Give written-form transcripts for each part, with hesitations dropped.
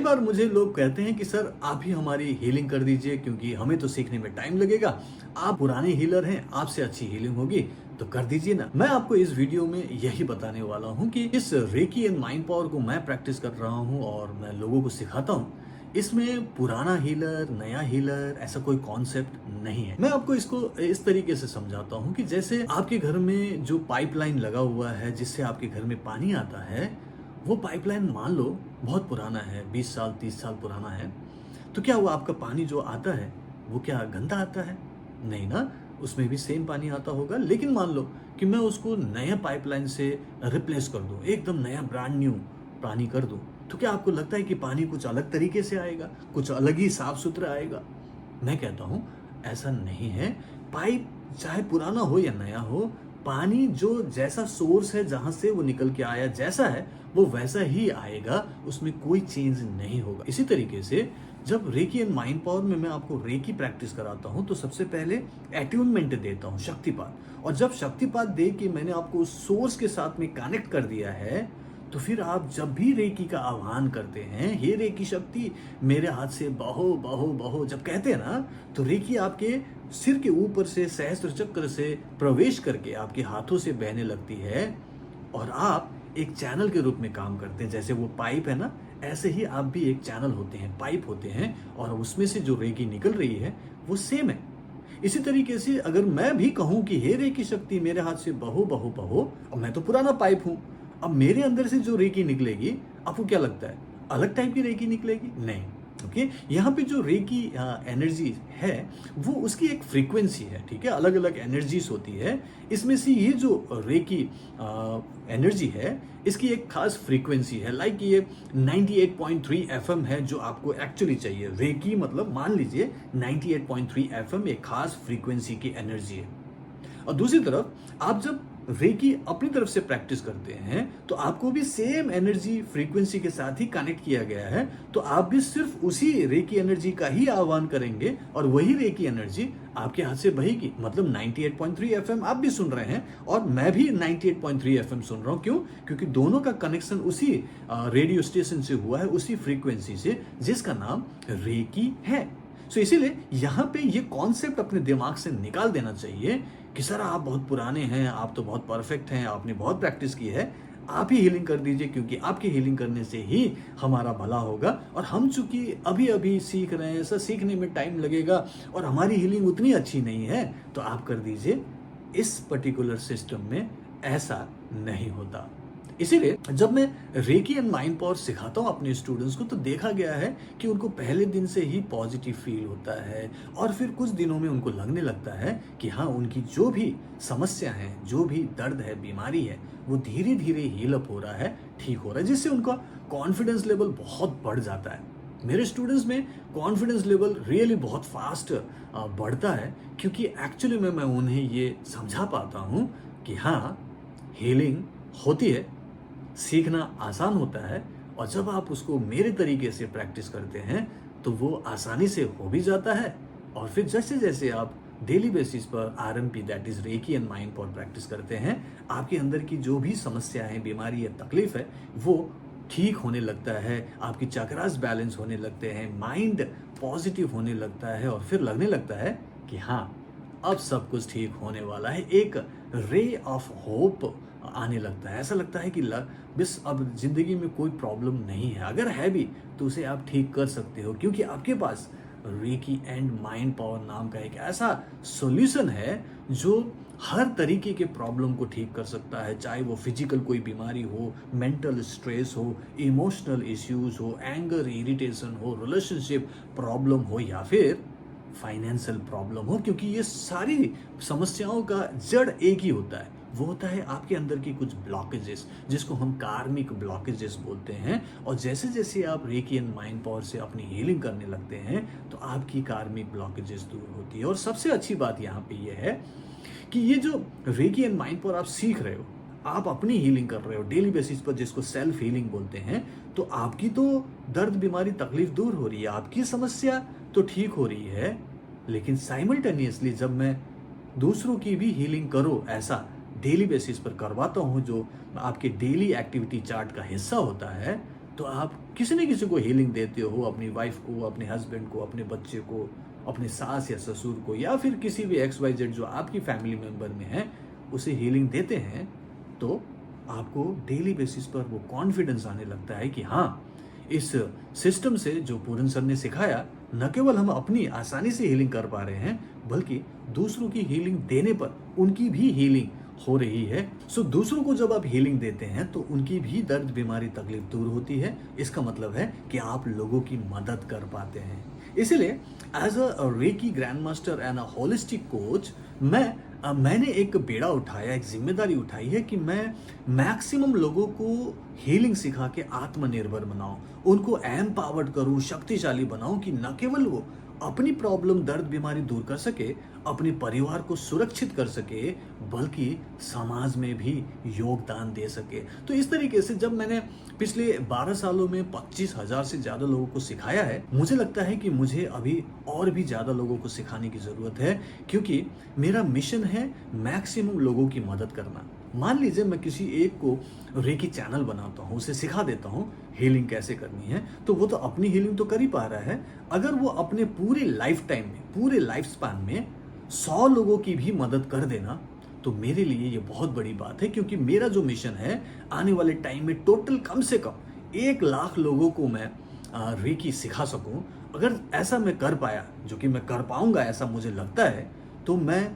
बार मुझे लोग कहते हैं कि सर आप ही हमारी हीलिंग कर दीजिए क्योंकि हमें तो सीखने में टाइम लगेगा। आप पुराने हीलर हैं, आपसे अच्छी हीलिंग होगी तो कर दीजिए ना। मैं आपको इस वीडियो में यही बताने वाला हूँ कि इस रेकी एंड माइंड पावर को मैं प्रैक्टिस कर रहा हूँ और मैं लोगों को सिखाता हूँ। इसमें पुराना हीलर, नया हीलर ऐसा कोई कॉन्सेप्ट नहीं है। मैं आपको इसको इस तरीके से समझाता हूँ कि जैसे आपके घर में जो पाइपलाइन लगा हुआ है जिससे आपके घर में पानी आता है, वो पाइपलाइन मान लो बहुत पुराना है, 20 साल 30 साल पुराना है। तो क्या वो आपका पानी जो आता है वो क्या गंदा आता है? नहीं ना, उसमें भी सेम पानी आता होगा। लेकिन मान लो कि मैं उसको नया पाइपलाइन से रिप्लेस कर दूं, एकदम नया ब्रांड न्यू पानी कर दूं, तो क्या आपको लगता है कि पानी कुछ अलग तरीके से आएगा, कुछ अलग ही साफ सुथरा आएगा? मैं कहता हूं ऐसा नहीं है। पाइप चाहे पुराना हो या नया हो, पानी जो जैसा सोर्स है जहां से वो निकल के आया जैसा है वो वैसा ही आएगा, उसमें कोई चेंज नहीं होगा। इसी तरीके से जब रेकी एंड माइंड पावर में मैं आपको रेकी प्रैक्टिस कराता हूं तो सबसे पहले एट्यूनमेंट देता हूं, शक्तिपात। और जब शक्तिपात दे के मैंने आपको उस सोर्स के साथ में कनेक्ट कर दिया है, तो फिर आप जब भी रेकी का आह्वान करते हैं, हे रेकी शक्ति मेरे हाथ से बहो बहो बहो जब कहते हैं ना, तो रेकी आपके सिर के ऊपर से सहस्त्र चक्र से प्रवेश करके आपके हाथों से बहने लगती है और आप एक चैनल के रूप में काम करते हैं। जैसे वो पाइप है ना, ऐसे ही आप भी एक चैनल होते हैं, पाइप होते हैं, और उसमें से जो रेकी निकल रही है वो सेम है। इसी तरीके से अगर मैं भी कहूं कि हे रेकी शक्ति मेरे हाथ से बहो बहो बहो, और मैं तो पुराना पाइप हूं, अब मेरे अंदर से जो रेकी निकलेगी, आपको क्या लगता है अलग टाइप की रेकी निकलेगी? नहीं। ओके, यहाँ पे जो रेकी एनर्जी है वो उसकी एक फ्रीक्वेंसी है, ठीक है, अलग अलग एनर्जीज होती है। इसमें से ये जो रेकी एनर्जी है इसकी एक खास फ्रीक्वेंसी है, लाइक ये 98.3 एफएम है जो आपको एक्चुअली चाहिए। रेकी मतलब मान लीजिए 98.3 एफएम एक खास फ्रीक्वेंसी की एनर्जी है। और दूसरी तरफ आप जब रेकी अपनी तरफ से प्रैक्टिस करते हैं तो आपको भी सेम एनर्जी फ्रीक्वेंसी के साथ ही कनेक्ट किया गया है, तो आप भी सिर्फ उसी रेकी एनर्जी का ही आह्वान करेंगे और वही रेकी एनर्जी आपके हाथ से बहेगी। मतलब 98.3 एफएम आप भी सुन रहे हैं और मैं भी 98.3 एफएम सुन रहा हूं। क्यों? क्योंकि दोनों का कनेक्शन उसी रेडियो स्टेशन से हुआ है, उसी फ्रीक्वेंसी से जिसका नाम रेकी है। सो इसीलिए यहाँ पे ये कॉन्सेप्ट अपने दिमाग से निकाल देना चाहिए कि सर आप बहुत पुराने हैं, आप तो बहुत परफेक्ट हैं, आपने बहुत प्रैक्टिस की है, आप ही हीलिंग कर दीजिए क्योंकि आपकी हीलिंग करने से ही हमारा भला होगा। और हम चूंकि अभी अभी सीख रहे हैं, सर सीखने में टाइम लगेगा और हमारी हीलिंग उतनी अच्छी नहीं है, तो आप कर दीजिए। इस पर्टिकुलर सिस्टम में ऐसा नहीं होता। इसीलिए जब मैं रेकी एंड माइंड पावर सिखाता हूँ अपने स्टूडेंट्स को, तो देखा गया है कि उनको पहले दिन से ही पॉजिटिव फील होता है और फिर कुछ दिनों में उनको लगने लगता है कि हाँ, उनकी जो भी समस्या है, जो भी दर्द है, बीमारी है, वो धीरे धीरे हील अप हो रहा है, ठीक हो रहा है, जिससे उनका कॉन्फिडेंस लेवल बहुत बढ़ जाता है। मेरे स्टूडेंट्स में कॉन्फिडेंस लेवल रियली बहुत फास्ट बढ़ता है क्योंकि एक्चुअली में मैं उन्हें ये समझा पाता हूँ कि हाँ, हीलिंग होती है, सीखना आसान होता है, और जब आप उसको मेरे तरीके से प्रैक्टिस करते हैं तो वो आसानी से हो भी जाता है। और फिर जैसे जैसे आप डेली बेसिस पर RMP that is recce and mind power practice करते हैं, आपके अंदर की जो भी समस्या है, बीमारी या तकलीफ है, वो ठीक होने लगता है, आपकी चक्रास बैलेंस होने लगते हैं, माइंड पॉजिटिव होने लगता है और फिर लगने लगता है कि हाँ, अब सब कुछ ठीक होने वाला है। एक रे ऑफ होप आने लगता है। ऐसा लगता है कि बस अब जिंदगी में कोई प्रॉब्लम नहीं है, अगर है भी तो उसे आप ठीक कर सकते हो क्योंकि आपके पास रेकी एंड माइंड पावर नाम का एक ऐसा सॉल्यूशन है जो हर तरीके के प्रॉब्लम को ठीक कर सकता है, चाहे वो फिजिकल कोई बीमारी हो, मेंटल स्ट्रेस हो, इमोशनल इश्यूज हो, एंगर, इरिटेशन हो, रिलेशनशिप प्रॉब्लम हो या फिर फाइनेंशियल प्रॉब्लम हो, क्योंकि ये सारी समस्याओं का जड़ एक ही होता है। वो होता है आपके अंदर की कुछ ब्लॉकेजेस, जिसको हम कार्मिक ब्लॉकेजेस बोलते हैं। और जैसे जैसे आप रेकी एंड माइंड पावर से अपनी हीलिंग करने लगते हैं तो आपकी कार्मिक ब्लॉकेजेस दूर होती है। और सबसे अच्छी बात यहाँ पे ये है कि ये जो रेकी एंड माइंड पावर आप सीख रहे हो, आप अपनी हीलिंग कर रहे हो डेली बेसिस पर, जिसको सेल्फ हीलिंग बोलते हैं, तो आपकी तो दर्द, बीमारी, तकलीफ दूर हो रही है, आपकी समस्या तो ठीक हो रही है। लेकिन साइमल्टेनियसली जब मैं दूसरों की भी हीलिंग करो ऐसा डेली बेसिस पर करवाता हूँ, जो आपके डेली एक्टिविटी चार्ट का हिस्सा होता है, तो आप किसी न किसी को हीलिंग देते हो, अपनी वाइफ को, अपने हस्बैंड को, अपने बच्चे को, अपने सास या ससुर को, या फिर किसी भी XYZ जो आपकी फैमिली मेंबर में है, उसे हीलिंग देते हैं, तो आपको डेली बेसिस पर वो कॉन्फिडेंस आने लगता है कि हाँ, इस सिस्टम से जो पूरन सर ने सिखाया, न केवल हम अपनी आसानी से हीलिंग कर पा रहे हैं, बल्कि दूसरों की हीलिंग देने पर उनकी भी हीलिंग हो रही है। सो दूसरों को जब आप हीलिंग देते हैं तो उनकी भी दर्द, बीमारी, तकलीफ दूर होती है। इसका मतलब है कि आप लोगों की मदद कर पाते हैं। इसीलिए as a reiki grand master and a holistic coach, मैंने एक बेड़ा उठाया, एक जिम्मेदारी उठाई है कि मैं मैक्सिमम लोगों को हीलिंग सिखा के आत्मनिर्भर बनाऊं, उनको एम्पावर्ड करूं, शक्तिशाली बनाऊं कि न केवल वो अपनी प्रॉब्लम, दर्द, बीमारी दूर कर सके, अपने परिवार को सुरक्षित कर सके, बल्कि समाज में भी योगदान दे सके। तो इस तरीके से जब मैंने पिछले 12 सालों में 25,000 से ज़्यादा लोगों को सिखाया है, मुझे लगता है कि मुझे अभी और भी ज़्यादा लोगों को सिखाने की ज़रूरत है, क्योंकि मेरा मिशन है मैक्सिमम लोगों की मदद करना। मान लीजिए मैं किसी एक को रेकी चैनल बनाता हूँ, उसे सिखा देता हूँ हीलिंग कैसे करनी है, तो वो तो अपनी हीलिंग तो कर ही पा रहा है। अगर वो अपने पूरे लाइफ टाइम में, पूरे लाइफ स्पैन में 100 लोगों की भी मदद कर देना, तो मेरे लिए ये बहुत बड़ी बात है, क्योंकि मेरा जो मिशन है आने वाले टाइम में टोटल कम से कम 1 लाख लोगों को मैं रेकी सिखा सकूं। अगर ऐसा मैं कर पाया, जो कि मैं कर पाऊंगा ऐसा मुझे लगता है, तो मैं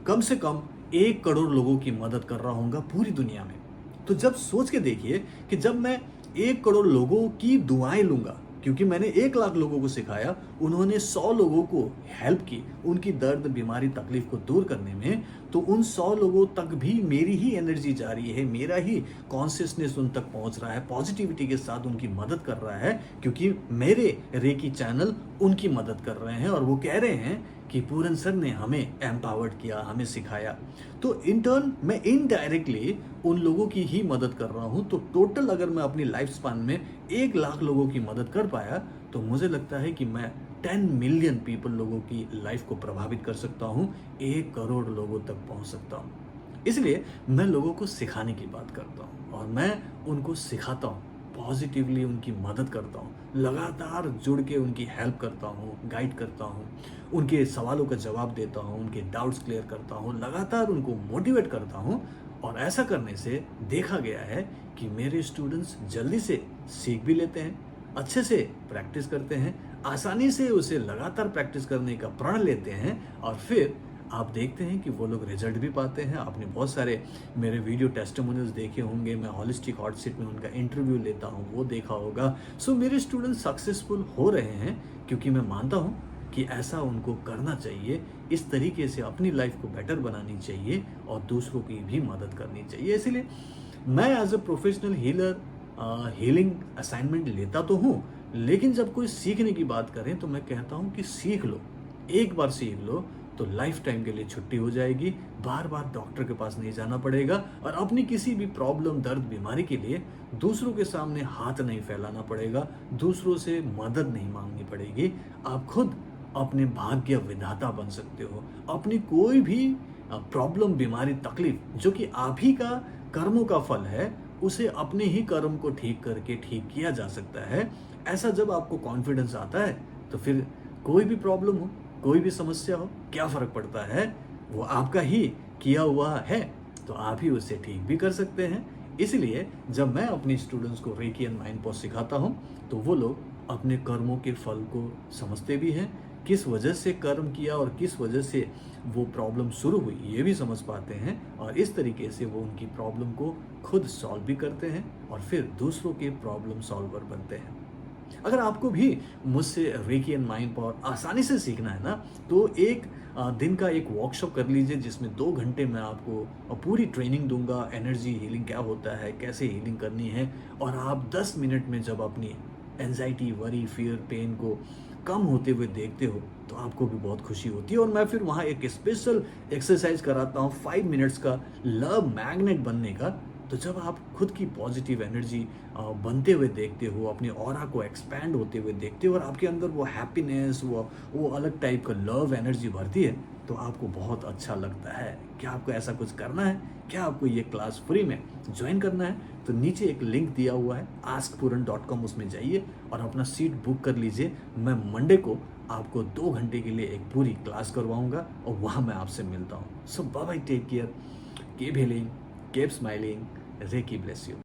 कम से कम 1 करोड़ लोगों की मदद कर रहा हूँगा पूरी दुनिया में। तो जब सोच के देखिए कि जब मैं 1 करोड़ लोगों की दुआएं लूंगा, क्योंकि मैंने 1 लाख लोगों को सिखाया, उन्होंने 100 लोगों को हेल्प की उनकी दर्द, बीमारी, तकलीफ को दूर करने में, तो उन 100 लोगों तक भी मेरी ही एनर्जी जा रही है, मेरा ही कॉन्शियसनेस उन तक पहुंच रहा है, पॉजिटिविटी के साथ उनकी मदद कर रहा है, क्योंकि मेरे रेकी चैनल उनकी मदद कर रहे हैं और वो कह रहे हैं कि पूरन सर ने हमें एम्पावर्ड किया, हमें सिखाया। तो इन टर्न मैं इनडायरेक्टली उन लोगों की ही मदद कर रहा हूं। तो टोटल अगर मैं अपनी लाइफ स्पैन में 1 लाख लोगों की मदद कर पाया, तो मुझे लगता है कि मैं 10 मिलियन पीपल लोगों की लाइफ को प्रभावित कर सकता हूं, 1 करोड़ लोगों तक पहुंच सकता हूं। इसलिए मैं लोगों को सिखाने की बात करता हूं और मैं उनको सिखाता हूं, पॉजिटिवली उनकी मदद करता हूँ, लगातार जुड़ के उनकी हेल्प करता हूँ, गाइड करता हूँ, उनके सवालों का जवाब देता हूँ, उनके डाउट्स क्लियर करता हूँ, लगातार उनको मोटिवेट करता हूँ। और ऐसा करने से देखा गया है कि मेरे स्टूडेंट्स जल्दी से सीख भी लेते हैं, अच्छे से प्रैक्टिस करते हैं, आसानी से उसे लगातार प्रैक्टिस करने का प्रण लेते हैं, और फिर आप देखते हैं कि वो लोग रिजल्ट भी पाते हैं। आपने बहुत सारे मेरे वीडियो टेस्टिमोनियल्स देखे होंगे, मैं होलिस्टिक हॉट सीट में उनका इंटरव्यू लेता हूँ, वो देखा होगा। सो मेरे स्टूडेंट सक्सेसफुल हो रहे हैं, क्योंकि मैं मानता हूँ कि ऐसा उनको करना चाहिए, इस तरीके से अपनी लाइफ को बेटर बनानी चाहिए और दूसरों की भी मदद करनी चाहिए। इसलिए मैं as a professional healer healing assignment लेता तो हूँ, लेकिन जब कोई सीखने की बात करें तो मैं कहता हूँ कि सीख लो, एक बार सीख लो तो लाइफ टाइम के लिए छुट्टी हो जाएगी, बार बार डॉक्टर के पास नहीं जाना पड़ेगा, और अपनी किसी भी प्रॉब्लम, दर्द, बीमारी के लिए दूसरों के सामने हाथ नहीं फैलाना पड़ेगा, दूसरों से मदद नहीं मांगनी पड़ेगी। आप खुद अपने भाग्य विधाता बन सकते हो। अपनी कोई भी प्रॉब्लम, बीमारी, तकलीफ जो कि आप ही का कर्मों का फल है, उसे अपने ही कर्म को ठीक करके ठीक किया जा सकता है। ऐसा जब आपको कॉन्फिडेंस आता है, तो फिर कोई भी प्रॉब्लम हो, कोई भी समस्या हो, क्या फर्क पड़ता है, वो आपका ही किया हुआ है, तो आप ही उसे ठीक भी कर सकते हैं। इसलिए जब मैं अपने स्टूडेंट्स को रेकी एंड माइंड पॉज सिखाता हूँ, तो वो लोग अपने कर्मों के फल को समझते भी हैं, किस वजह से कर्म किया और किस वजह से वो प्रॉब्लम शुरू हुई, ये भी समझ पाते हैं, और इस तरीके से वो उनकी प्रॉब्लम को खुद सॉल्व भी करते हैं और फिर दूसरों के प्रॉब्लम सॉल्वर बनते हैं। अगर आपको भी मुझसे रेकी एंड माइंड पावर आसानी से सीखना है ना, तो एक दिन का एक वर्कशॉप कर लीजिए, जिसमें 2 घंटे मैं आपको पूरी ट्रेनिंग दूंगा, एनर्जी हीलिंग क्या होता है, कैसे हीलिंग करनी है, और आप 10 मिनट में जब अपनी एंजाइटी, वरी, फियर, पेन को कम होते हुए देखते हो, तो आपको भी बहुत खुशी होती है। और मैं फिर वहाँ एक स्पेशल एक्सरसाइज कराता हूँ 5 मिनट्स का, लव मैग्नेट बनने का, तो जब आप खुद की पॉजिटिव एनर्जी बनते हुए देखते हो, अपने ऑरा को एक्सपैंड होते हुए देखते हो और आपके अंदर वो हैप्पीनेस, वो अलग टाइप का लव एनर्जी भरती है, तो आपको बहुत अच्छा लगता है। क्या आपको ऐसा कुछ करना है? क्या आपको ये क्लास फ्री में ज्वाइन करना है? तो नीचे एक लिंक दिया हुआ है askpuran.com, उसमें जाइए और अपना सीट बुक कर लीजिए। मैं मंडे को आपको 2 घंटे के लिए एक पूरी क्लास करवाऊंगा और वहाँ मैं आपसे मिलता हूँ। So bye bye, take care, keep healing, keep smiling, Reiki bless you.